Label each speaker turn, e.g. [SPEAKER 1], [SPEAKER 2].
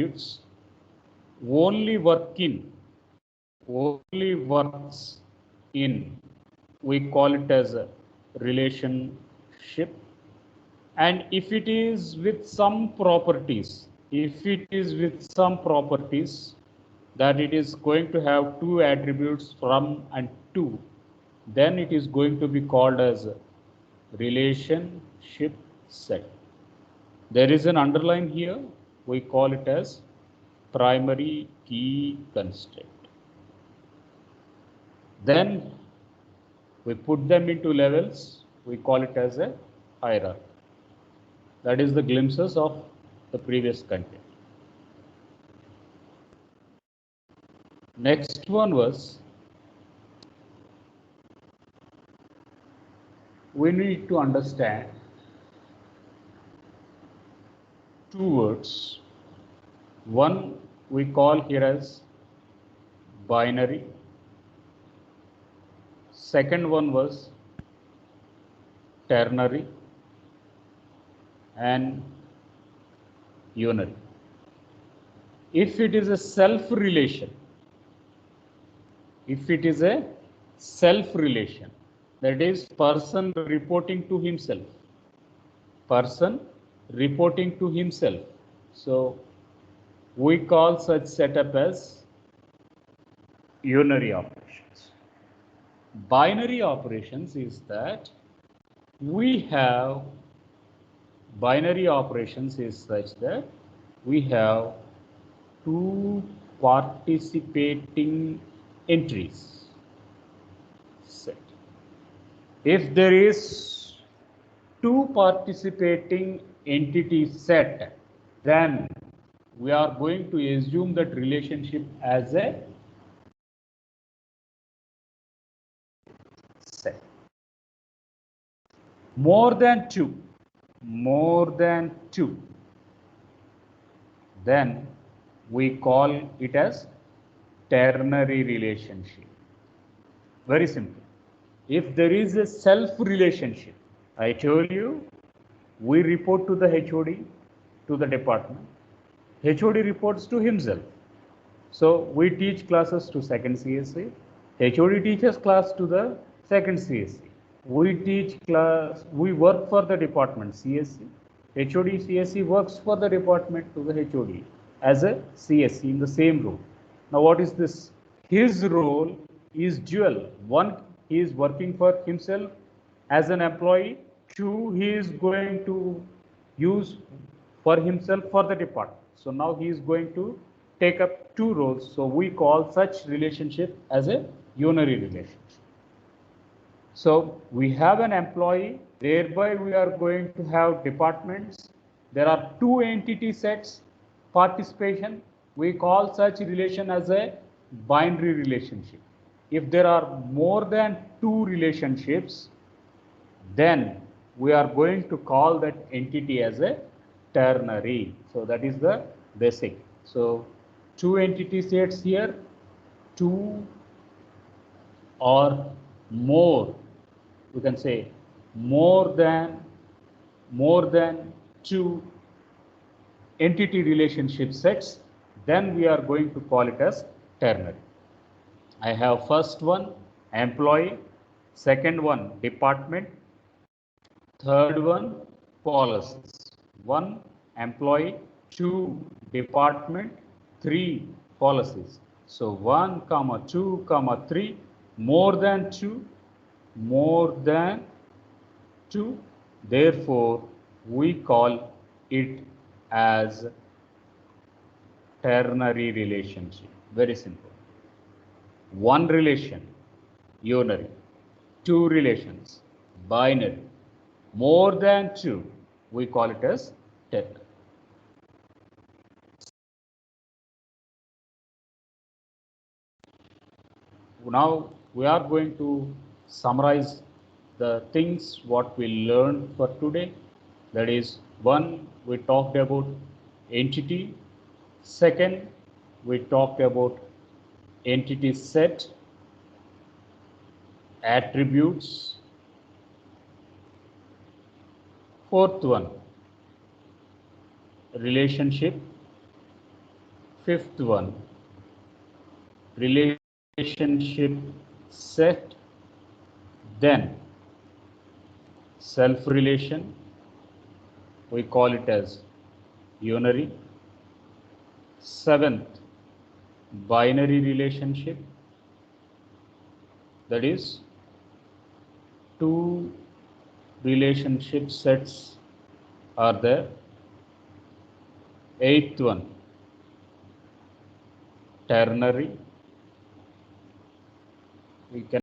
[SPEAKER 1] attributes only works in, we call it as a relationship. And if it is with some properties, that it is going to have two attributes from and to, then it is going to be called as a relationship set. There is an underline here, we call it as primary key constraint. Then we put them into levels, we call it as a hierarchy. That is the glimpses of the previous content. Next one was, we need to understand two words. One we call here as binary. Second one was ternary and unary. If it is a self relation, that is person reporting to himself, so we call such setup as unary operations. Binary operations is that binary operations is such that we have two participating entries set. If there is two participating entity set, then we are going to assume that relationship as a set. More than two, then we call it as ternary relationship. Very simple. If there is a self relationship, I told you, we report to the HOD, to the department. HOD reports to himself. So we teach classes to second CSE. HOD teaches class to the second CSE. We work for the department CSE. HOD CSE works for the department to the HOD as a CSE in the same role. Now what is this? His role is dual. One, he is working for himself as an employee. Two, he is going to use for himself for the department. So now he is going to take up two roles. So we call such relationship as a unary relationship. So we have an employee, thereby we are going to have departments. There are two entity sets, participation. We call such relation as a binary relationship. If there are more than two relationships, then we are going to call that entity as a ternary. So that is the basic. So two entity sets here, two or more, we can say more than two entity relationship sets, then we are going to call it as ternary. I have first one employee, second one department, third one policies. One employee, two department, three policies. So 1, 2, 3, more than two, therefore we call it as ternary relationship. Very simple. One relation, unary. Two relations, binary. More than two, we call it as ternary. Now we are going to summarize the things what we learned for today. That is, one, we talked about entity. Second, we talked about entity set, attributes. Fourth one, relationship. Fifth one, relationship set, then self relation, we call it as unary. Seventh, binary relationship, that is two relationship sets are there. Eighth one, ternary, we can